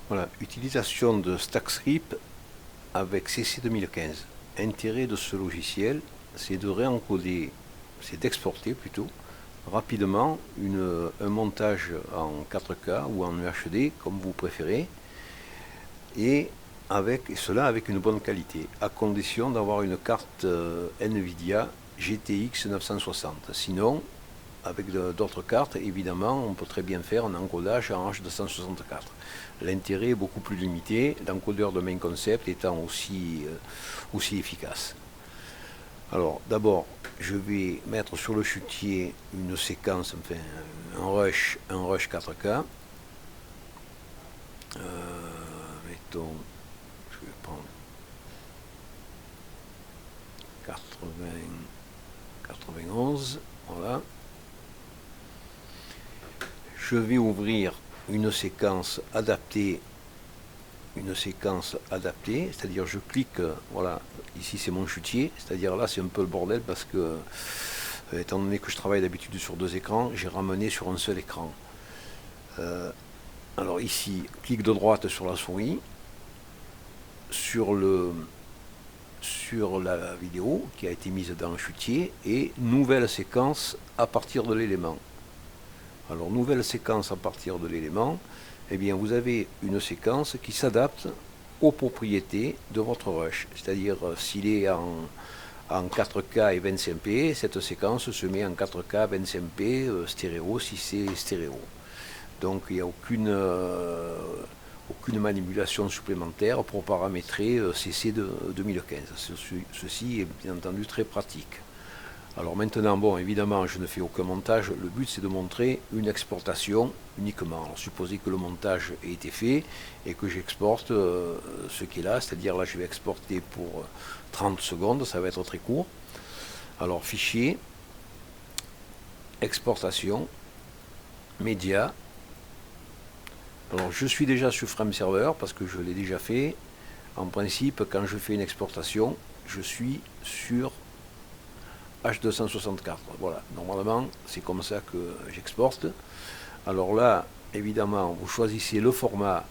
Voilà, utilisation de StackScript avec CC 2015. Intérêt de ce logiciel, c'est de réencoder, c'est d'exporter plutôt, rapidement un montage en 4K ou en UHD, comme vous préférez, et cela avec une bonne qualité, à condition d'avoir une carte NVIDIA GTX 960. Sinon, avec d'autres cartes, évidemment, on peut très bien faire un encodage en H264. L'intérêt est beaucoup plus limité, l'encodeur de main concept étant aussi efficace. Alors, d'abord, je vais mettre sur le chutier une séquence, enfin, un rush 4K. Mettons, je vais prendre 91, voilà. Je vais ouvrir une séquence adaptée, c'est-à-dire je clique, voilà, ici c'est mon chutier, c'est-à-dire là c'est un peu le bordel parce que, étant donné que je travaille d'habitude sur deux écrans, j'ai ramené sur un seul écran. Alors ici, clic de droite sur la souris, sur la vidéo qui a été mise dans le chutier et nouvelle séquence à partir de l'élément. Alors, nouvelle séquence à partir de l'élément, eh bien, vous avez une séquence qui s'adapte aux propriétés de votre rush. C'est-à-dire, s'il est en 4K et 25p, cette séquence se met en 4K 25p stéréo si c'est stéréo. Donc, il n'y a aucune manipulation supplémentaire pour paramétrer CC de 2015. Ceci est bien entendu très pratique. Alors maintenant, bon, évidemment, je ne fais aucun montage. Le but, c'est de montrer une exportation uniquement. Alors, supposez que le montage ait été fait et que j'exporte ce qui est là. C'est-à-dire, là, je vais exporter pour 30 secondes. Ça va être très court. Alors, fichier, exportation, média. Alors, je suis déjà sur FrameServer parce que je l'ai déjà fait. En principe, quand je fais une exportation, je suis sur H264. Voilà, normalement, c'est comme ça que j'exporte. Alors là, évidemment, vous choisissez le format,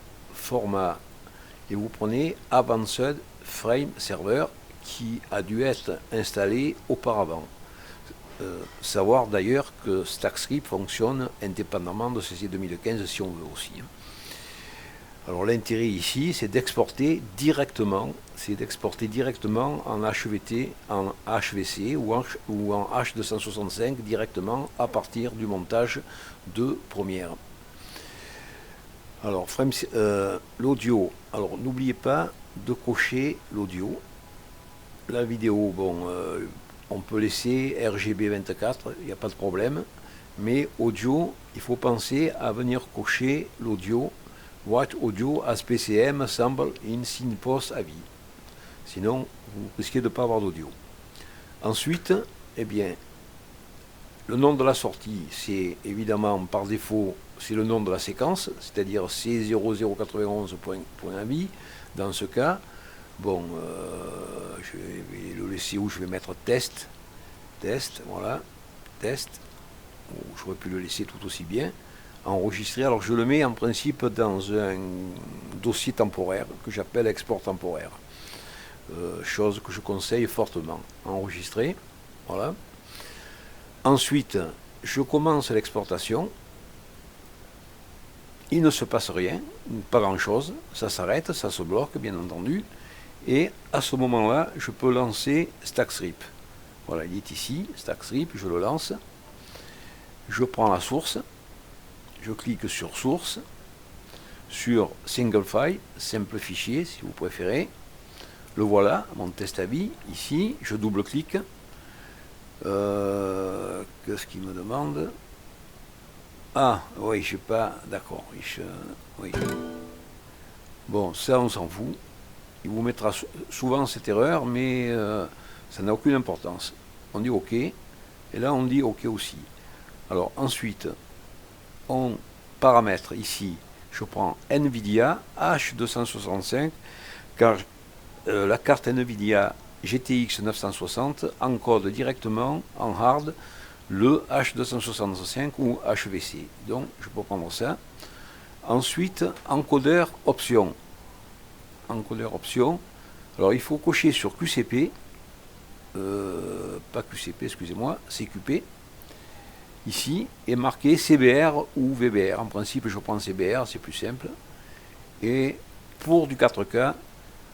et vous prenez Advanced Frame Server qui a dû être installé auparavant. Savoir d'ailleurs que StackScript fonctionne indépendamment de CC 2015 si on veut aussi. Alors l'intérêt ici, c'est d'exporter directement, en HVT, en HVC ou en H265 directement à partir du montage de Premiere. Alors l'audio, alors n'oubliez pas de cocher l'audio. La vidéo, bon, on peut laisser RGB 24, il n'y a pas de problème, mais audio, il faut penser à venir cocher l'audio. What audio as PCM assemble in SyncPost à vie. Sinon, vous risquez de ne pas avoir d'audio. Ensuite, eh bien, le nom de la sortie, c'est évidemment par défaut, c'est le nom de la séquence, c'est-à-dire C0091.avi. Dans ce cas, bon, je vais le laisser où je vais mettre test, voilà, test. J'aurais pu le laisser tout aussi bien. Enregistré, alors je le mets en principe dans un dossier temporaire que j'appelle export temporaire, chose que je conseille fortement. Enregistré, voilà. Ensuite, je commence l'exportation. Il ne se passe rien, pas grand chose, ça s'arrête, ça se bloque bien entendu, et à ce moment-là, je peux lancer StackScript. Voilà, il est ici, StackScript, je le lance, je prends la source. Je clique sur source, sur single file, simple fichier si vous préférez. Le voilà, mon test à vie, ici, je double-clique. Qu'est-ce qu'il me demande? Ah, oui, je sais pas, d'accord. Oui. Bon, ça on s'en fout. Il vous mettra souvent cette erreur, mais ça n'a aucune importance. On dit OK, et là on dit OK aussi. Alors ensuite, on paramètre ici, je prends NVIDIA H265 car la carte NVIDIA GTX 960 encode directement en hard le H265 ou HVC. Donc je peux prendre ça. Ensuite, encodeur option. Encodeur option. Alors il faut cocher sur QCP, pas QCP, excusez-moi, CQP, ici, et marquer CBR ou VBR. En principe, je prends CBR, c'est plus simple. Et pour du 4K,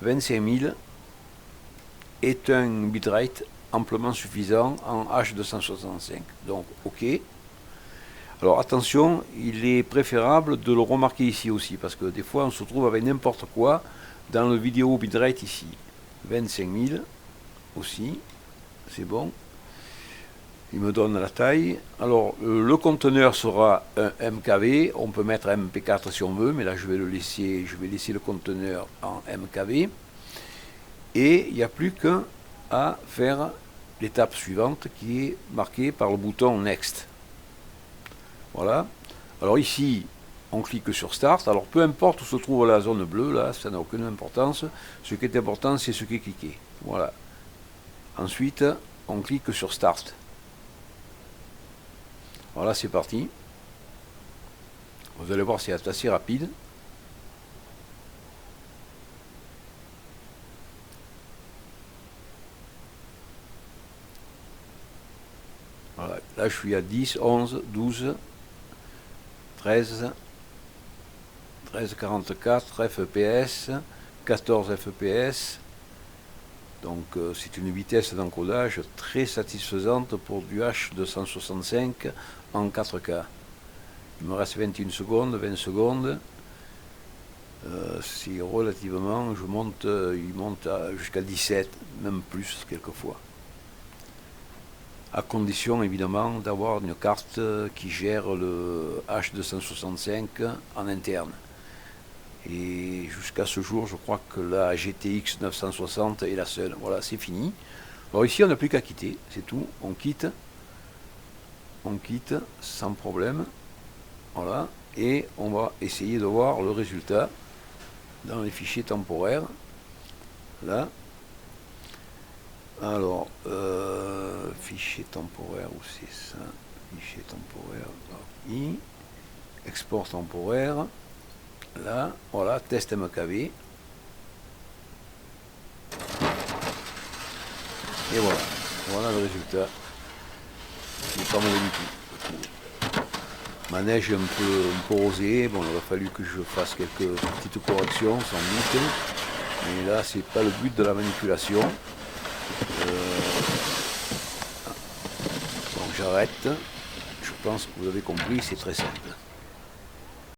25000 est un bitrate amplement suffisant en H265. Donc, OK. Alors attention, il est préférable de le remarquer ici aussi, parce que des fois on se trouve avec n'importe quoi dans le vidéo bitrate ici. 25000 aussi, c'est bon. Il me donne la taille. Alors le conteneur sera un MKV, on peut mettre MP4 si on veut, mais là je vais laisser le conteneur en MKV. Et il n'y a plus qu'à faire l'étape suivante qui est marquée par le bouton Next. Voilà. Alors ici, on clique sur Start. Alors peu importe où se trouve la zone bleue, là, ça n'a aucune importance. Ce qui est important, c'est ce qui est cliqué. Voilà. Ensuite, on clique sur Start. Voilà, c'est parti. Vous allez voir, c'est assez rapide. Voilà. Là, je suis à 10, 11, 12, 13, 13,44 FPS, 14 FPS. Donc c'est une vitesse d'encodage très satisfaisante pour du H265 en 4K. Il me reste 21 secondes, 20 secondes. C'est relativement, il monte jusqu'à 17, même plus quelquefois. À condition évidemment d'avoir une carte qui gère le H265 en interne. Et jusqu'à ce jour, je crois que la GTX 960 est la seule. Voilà, c'est fini. Alors ici, on n'a plus qu'à quitter, c'est tout. On quitte sans problème. Voilà, et on va essayer de voir le résultat dans les fichiers temporaires. Là. Alors, fichier temporaire, où c'est ça? Fichier temporaire, i, export temporaire. Là, voilà, test MKV. Et voilà, voilà le résultat. Il n'est pas mauvais du tout. Ma neige est un peu rosée. Bon, il aurait fallu que je fasse quelques petites corrections, sans doute. Mais là, c'est pas le but de la manipulation. Donc j'arrête. Je pense que vous avez compris, c'est très simple.